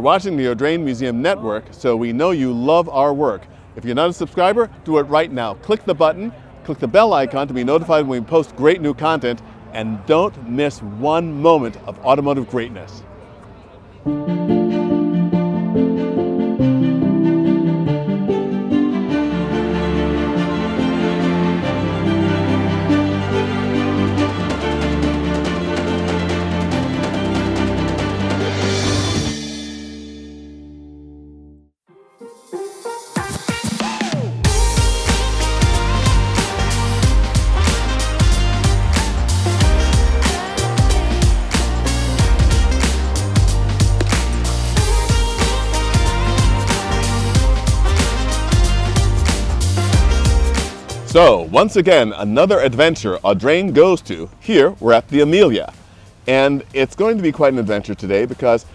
watching the Audrain Museum Network, so we know you love our work. If you're not a subscriber, do it right now. Click the button, click the bell icon to be notified when we post great new content, and don't miss one moment of automotive greatness. So, once again, another adventure Audrain goes to. Here, we're at the Amelia. And it's going to be quite an adventure today because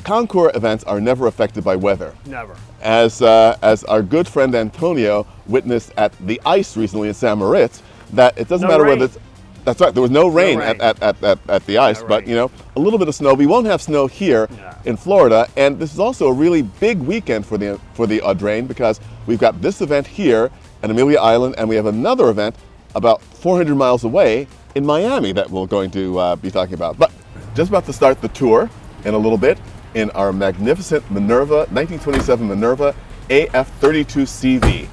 concours events are never affected by weather. Never. As our good friend Antonio witnessed at the ice recently in St. Moritz, that it doesn't matter whether it's... That's right, there was no rain, at the ice, but you know, a little bit of snow. We won't have snow here in Florida, and this is also a really big weekend for the Audrain because we've got this event here at Amelia Island, and we have another event about 400 miles away in Miami that we're going to be talking about. But just about to start the tour in a little bit in our magnificent Minerva, 1927 Minerva AF32CV.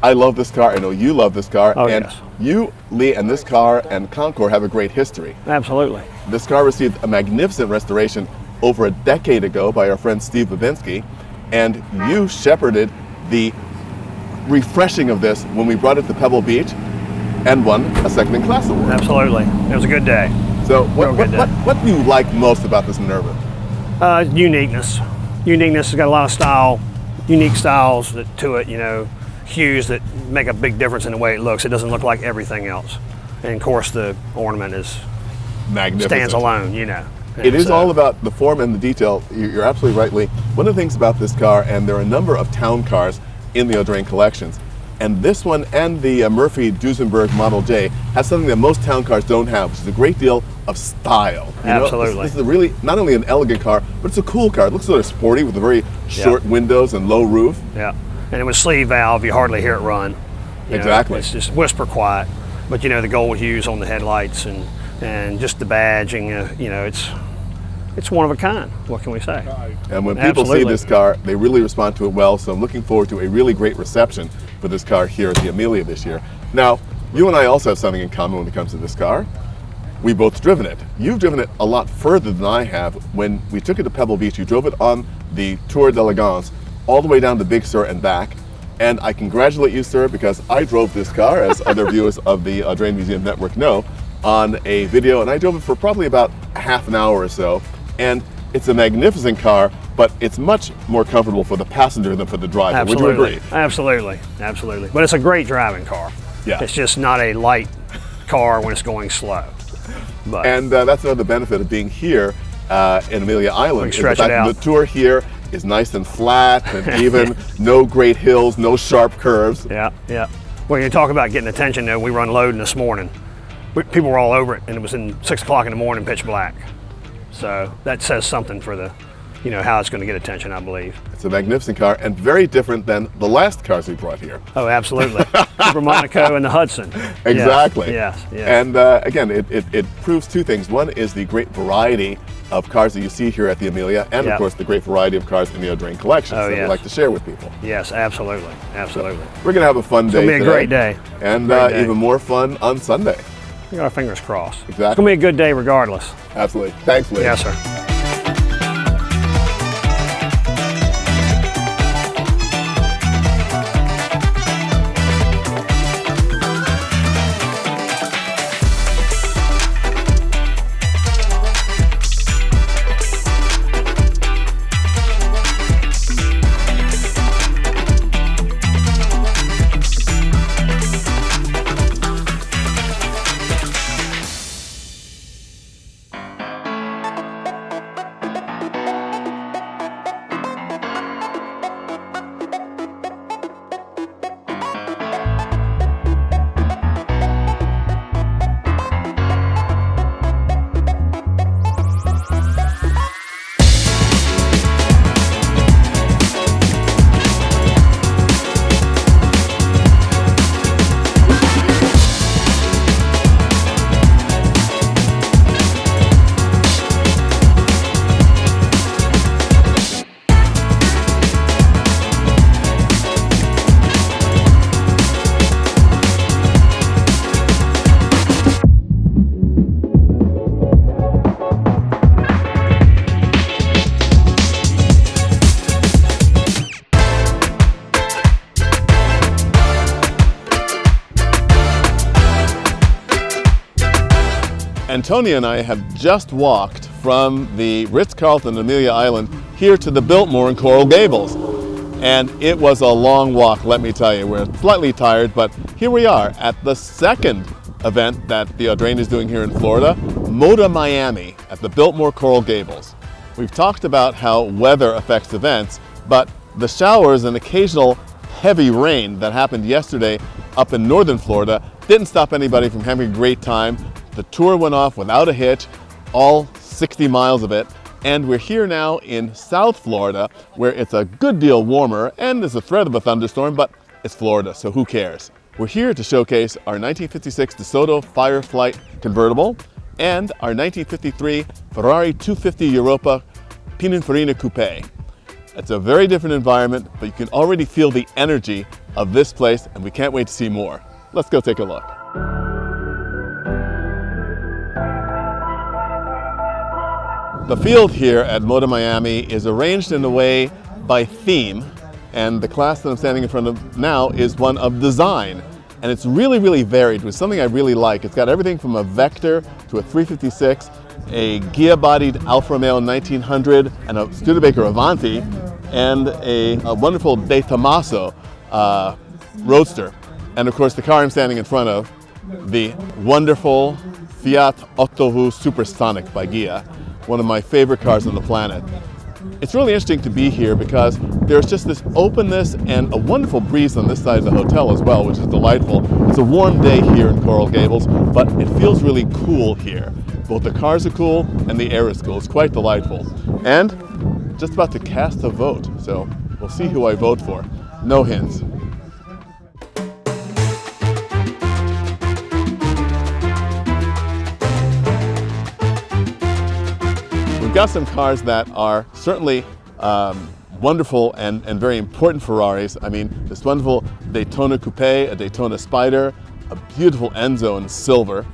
I love this car. I know you love this car. Oh, and yes. You, Lee, and this car and Concours have a great history. Absolutely. This car received a magnificent restoration over a decade ago by our friend Steve Babinski, and you shepherded the refreshing of this when we brought it to Pebble Beach and won a second-in-class award. Absolutely. It was a good day. So what do you like most about this Minerva? Uniqueness. Uniqueness has got a lot of style, unique styles to it, you know, hues that make a big difference in the way it looks. It doesn't look like everything else. And of course the ornament is magnificent. Stands alone, you know. It is all about the form and the detail. You're absolutely right, Lee. One of the things about this car, and there are a number of town cars in the Audrain collections, and this one and the Murphy Duesenberg Model J has something that most town cars don't have, which is a great deal of style. Absolutely. This is really not only an elegant car, but it's a cool car. It looks sort of sporty with the very short windows and low roof. Yeah, and with sleeve valve, you hardly hear it run. Exactly. It's just whisper quiet, but you know, the gold hues on the headlights and just the badging, you know, it's one of a kind. What can we say? And when people see this car, they really respond to it well, so I'm looking forward to a really great reception for this car here at the Amelia this year. Now, you and I also have something in common when it comes to this car. We've both driven it. You've driven it a lot further than I have. When we took it to Pebble Beach, you drove it on the Tour d'Elegance all the way down to Big Sur and back. And I congratulate you, sir, because I drove this car, as other viewers of the Audrain Museum Network know, on a video, and I drove it for probably about a half an hour or so. And it's a magnificent car, but it's much more comfortable for the passenger than for the driver. Absolutely. Would you agree? Absolutely, absolutely. But it's a great driving car. Yeah. It's just not a light car when it's going slow. But and that's another benefit of being here in Amelia Island. Is the fact that the tour here is nice and flat and even, no great hills, no sharp curves. Yeah, yeah. Well, you talk about getting attention, though, we run loading this morning. People were all over it, and it was in 6 o'clock in the morning, pitch black. So that says something for the, you know, how it's going to get attention, I believe. It's a magnificent car and very different than the last cars we brought here. Oh, absolutely. Super Monaco and the Hudson. Exactly. Yes, yes. And again, it proves two things. One is the great variety of cars that you see here at the Amelia, and of course the great variety of cars in the Audrain collection that we like to share with people. Yes, absolutely, absolutely. So we're going to have a fun day today. It's going to be a great day. And even more fun on Sunday. We got our fingers crossed. Exactly. It's going to be a good day regardless. Absolutely. Thanks, Lee. Yes, sir. Antonia and I have just walked from the Ritz-Carlton Amelia Island here to the Biltmore in Coral Gables. And it was a long walk, let me tell you. We're slightly tired, but here we are at the second event that the Audrain is doing here in Florida, Moda Miami at the Biltmore Coral Gables. We've talked about how weather affects events, but the showers and occasional heavy rain that happened yesterday up in northern Florida didn't stop anybody from having a great time. The tour went off without a hitch, all 60 miles of it. And we're here now in South Florida, where it's a good deal warmer and there's a threat of a thunderstorm, but it's Florida, so who cares? We're here to showcase our 1956 DeSoto Fireflight convertible and our 1953 Ferrari 250 Europa Pininfarina Coupe. It's a very different environment, but you can already feel the energy of this place, and we can't wait to see more. Let's go take a look. The field here at Moda Miami is arranged in a way by theme, and the class that I'm standing in front of now is one of design. And it's really, really varied with something I really like. It's got everything from a Vector to a 356, a Ghia-bodied Alfa Romeo 1900, and a Studebaker Avanti, and a wonderful De Tomaso Roadster. And of course, the car I'm standing in front of, the wonderful Fiat 8V Supersonic by Ghia, one of my favorite cars on the planet. It's really interesting to be here because there's just this openness and a wonderful breeze on this side of the hotel as well, which is delightful. It's a warm day here in Coral Gables, but it feels really cool here. Both the cars are cool and the air is cool. It's quite delightful. And just about to cast a vote, so we'll see who I vote for. No hints. We've got some cars that are certainly wonderful and very important Ferraris. I mean, this wonderful Daytona Coupe, a Daytona Spider, a beautiful Enzo in silver,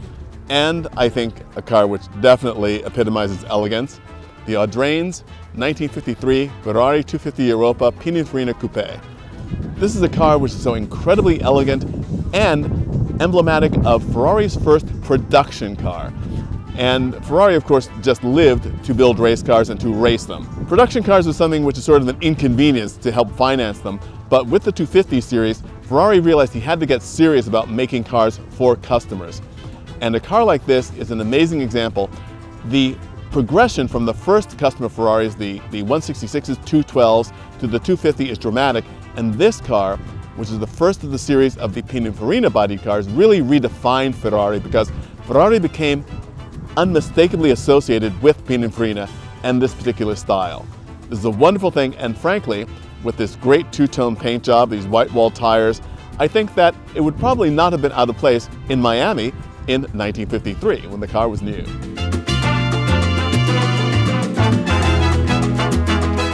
and I think a car which definitely epitomizes elegance, the Audrain's 1953 Ferrari 250 Europa Pininfarina Coupe. This is a car which is so incredibly elegant and emblematic of Ferrari's first production car. And Ferrari, of course, just lived to build race cars and to race them. Production cars was something which is sort of an inconvenience to help finance them. But with the 250 series, Ferrari realized he had to get serious about making cars for customers. And a car like this is an amazing example. The progression from the first customer Ferraris, the 166s, 212s, to the 250 is dramatic. And this car, which is the first of the series of the Pininfarina bodied cars, really redefined Ferrari because Ferrari became unmistakably associated with Pininfarina and this particular style. This is a wonderful thing, and frankly, with this great two-tone paint job, these white wall tires, I think that it would probably not have been out of place in Miami in 1953 when the car was new.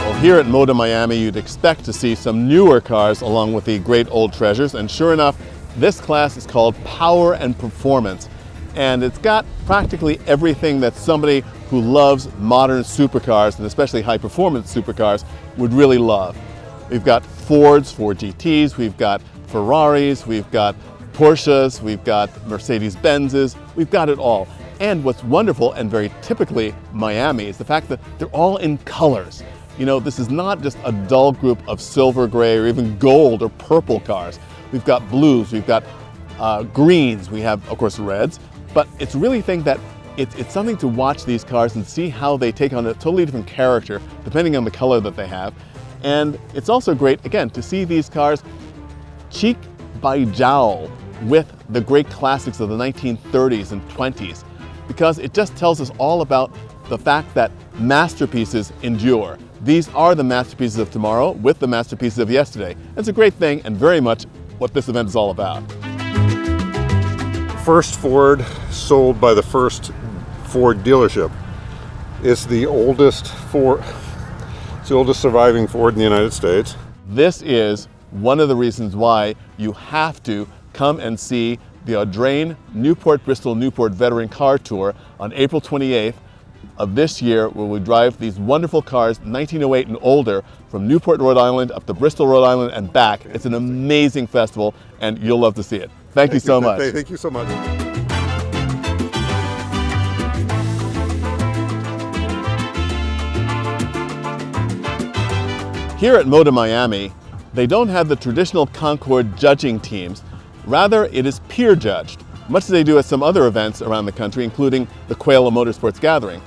Well, here at Moda Miami, you'd expect to see some newer cars along with the great old treasures, and sure enough, this class is called Power and Performance. And it's got practically everything that somebody who loves modern supercars, and especially high-performance supercars, would really love. We've got Fords, Ford GTs, we've got Ferraris, we've got Porsches, we've got Mercedes-Benzes, we've got it all. And what's wonderful and very typically Miami is the fact that they're all in colors. You know, this is not just a dull group of silver, gray, or even gold or purple cars. We've got blues, we've got greens, we have, of course, reds. But it's really think that it's something to watch these cars and see how they take on a totally different character depending on the color that they have. And it's also great, again, to see these cars cheek by jowl with the great classics of the 1930s and 20s, because it just tells us all about the fact that masterpieces endure. These are the masterpieces of tomorrow with the masterpieces of yesterday. It's a great thing and very much what this event is all about. First Ford sold by the first Ford dealership. It's the oldest surviving Ford in the United States. This is one of the reasons why you have to come and see the Audrain Newport Bristol Newport Veteran Car Tour on April 28th of this year, where we drive these wonderful cars, 1908 and older, from Newport, Rhode Island up to Bristol, Rhode Island and back. It's an amazing festival and you'll love to see it. Thank you so much. Thank you so much. Here at Moda Miami, they don't have the traditional Concours judging teams. Rather, it is peer judged, much as they do at some other events around the country, including the Quail Motorsports Gathering.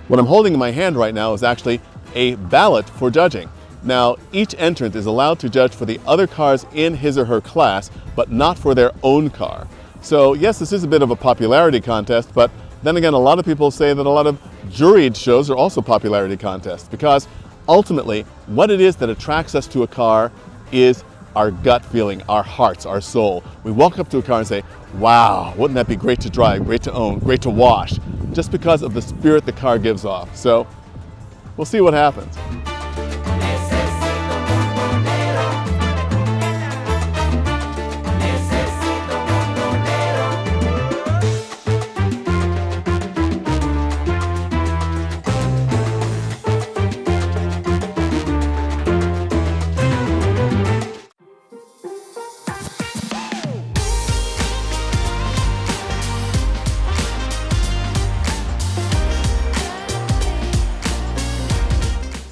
What I'm holding in my hand right now is actually a ballot for judging. Now, each entrant is allowed to judge for the other cars in his or her class, but not for their own car. So yes, this is a bit of a popularity contest, but then again, a lot of people say that a lot of juried shows are also popularity contests, because ultimately, what it is that attracts us to a car is our gut feeling, our hearts, our soul. We walk up to a car and say, wow, wouldn't that be great to drive, great to own, great to wash, just because of the spirit the car gives off. So we'll see what happens.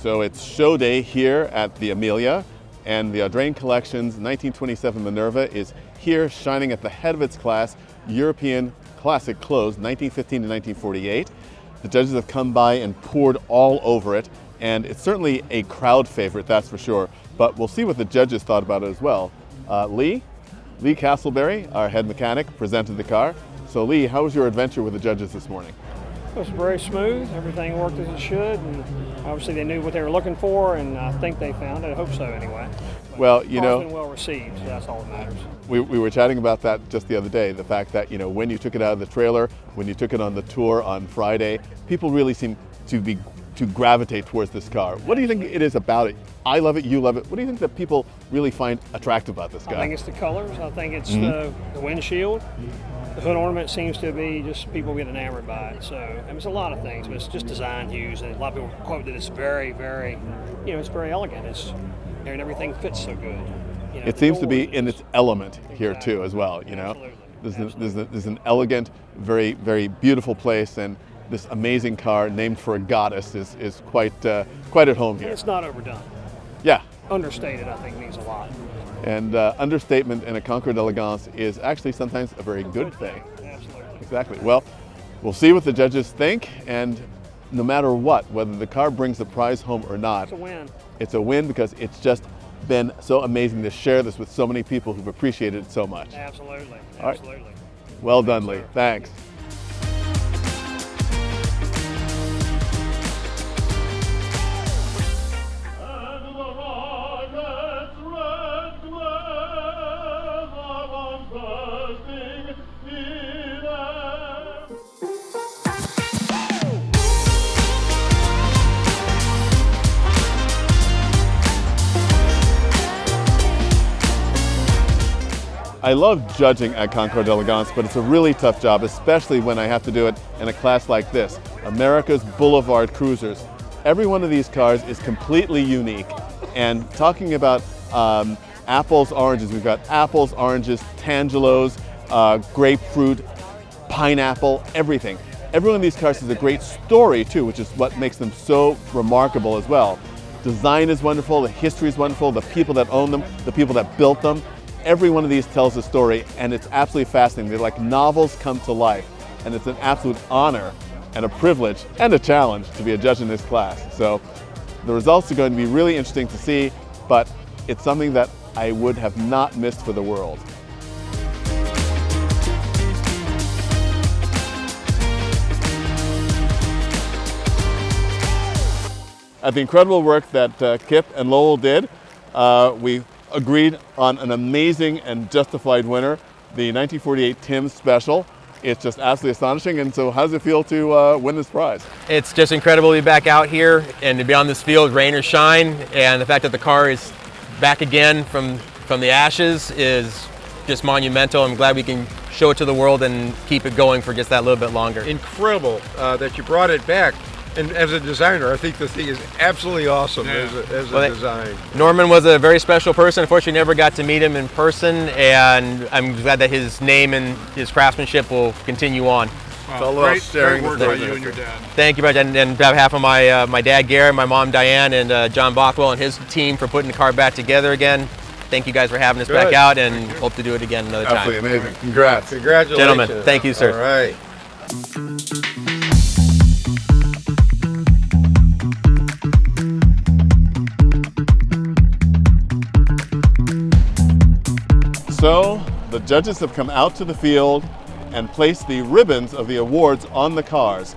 So it's show day here at the Amelia, and the Audrain Collection's 1927 Minerva is here shining at the head of its class, European classic clothes, 1915 to 1948. The judges have come by and poured all over it, and it's certainly a crowd favorite, that's for sure. But we'll see what the judges thought about it as well. Lee Castleberry, our head mechanic, presented the car. So Lee, how was your adventure with the judges this morning? It was very smooth. Everything worked as it should, and obviously they knew what they were looking for, and I think they found it. I hope so, anyway. But well, you know, it's been well received, so that's all that matters. We were chatting about that just the other day. The fact that, you know, when you took it out of the trailer, when you took it on the tour on Friday, people really seem to gravitate towards this car. What do you think it is about it? I love it. You love it. What do you think that people really find attractive about this guy? I think it's the colors. I think it's the windshield. The hood ornament seems to be just people get enamored by it. So I mean, it's a lot of things, but it's just design hues, and a lot of people quote that it's very, very, you know, it's very elegant. It's and everything fits so good. You know, it seems to be in its element here too, as well. You know, Absolutely. there's an elegant, very, very beautiful place, and this amazing car named for a goddess is quite at home here. It's not overdone. Yeah. Understated, I think, means a lot. And understatement in a Concours d'Elegance is actually sometimes a very good thing. Absolutely. Exactly. Well, we'll see what the judges think, and no matter what, whether the car brings the prize home or not, It's a win. It's a win because it's just been so amazing to share this with so many people who've appreciated it so much. Absolutely. All right. Absolutely. Well done, Lee. Thanks. I love judging at Concours d'Elegance, but it's a really tough job, especially when I have to do it in a class like this, America's Boulevard Cruisers. Every one of these cars is completely unique. And talking about apples, oranges, we've got apples, oranges, tangelos, grapefruit, pineapple, everything. Every one of these cars has a great story too, which is what makes them so remarkable as well. Design is wonderful, the history is wonderful, the people that own them, the people that built them. Every one of these tells a story, and it's absolutely fascinating. They're like novels come to life, and it's an absolute honor and a privilege and a challenge to be a judge in this class. So the results are going to be really interesting to see, but it's something that I would have not missed for the world. At the incredible work that Kip and Lowell did, we agreed on an amazing and justified winner, the 1948 Tim Special. It's just absolutely astonishing. And so how does it feel to win this prize? It's just incredible to be back out here and to be on this field, rain or shine, and the fact that the car is back again from the ashes is just monumental. I'm glad we can show it to the world and keep it going for just that little bit longer. Incredible that you brought it back. And as a designer, I think the thing is absolutely awesome as a design. Norman was a very special person. Unfortunately, never got to meet him in person, and I'm glad that his name and his craftsmanship will continue on. It's all about sharing great work the by stories. you and your dad. Thank you, and on behalf of my dad Garrett, my mom Diane, and John Bothwell and his team for putting the car back together again. Thank you guys for having us back out, and hope to do it again another time. Absolutely amazing. Congrats. Congratulations. Gentlemen, thank you, sir. All right. So the judges have come out to the field and placed the ribbons of the awards on the cars.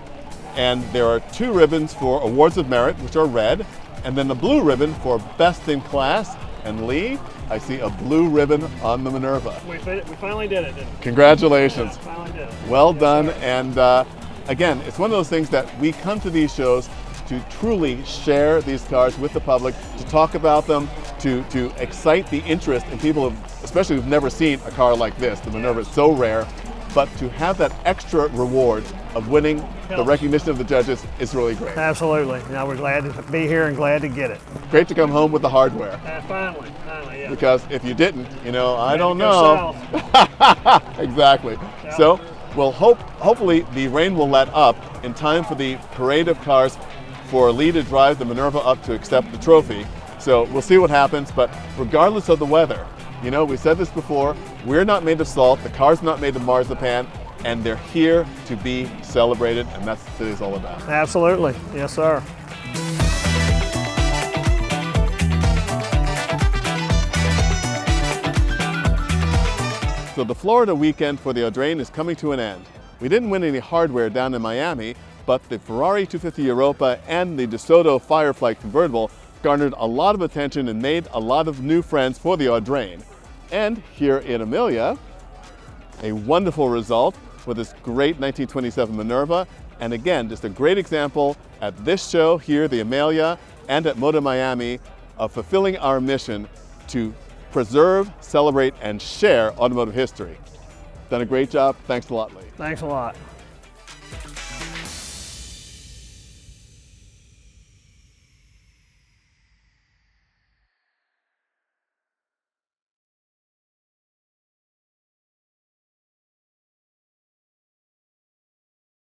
And there are 2 ribbons for awards of merit, which are red, and then the blue ribbon for best in class. And Lee, I see a blue ribbon on the Minerva. We finally did it, didn't we? Congratulations. Yeah, finally did it. Well done. And again, it's one of those things that we come to these shows to truly share these cars with the public, to talk about them, to excite the interest in people, especially who've never seen a car like this. The Minerva is so rare, but to have that extra reward of winning the recognition of the judges is really great. Absolutely. Now we're glad to be here and glad to get it. Great to come home with the hardware. Finally, yeah. Because if you didn't, I don't Go know. south. Exactly. Yeah. So we'll hopefully the rain will let up in time for the parade of cars for Lee to drive the Minerva up to accept the trophy. So we'll see what happens, but regardless of the weather, we said this before, we're not made of salt, the car's not made of marzipan, and they're here to be celebrated, and that's what today's all about. Absolutely. Yes, sir. So the Florida weekend for the Audrain is coming to an end. We didn't win any hardware down in Miami, but the Ferrari 250 Europa and the DeSoto Firefly convertible garnered a lot of attention and made a lot of new friends for the Audrain. And here in Amelia, a wonderful result with this great 1927 Minerva. And again, just a great example at this show here, the Amelia, and at Moda Miami, of fulfilling our mission to preserve, celebrate, and share automotive history. Done a great job. Thanks a lot, Lee. Thanks a lot.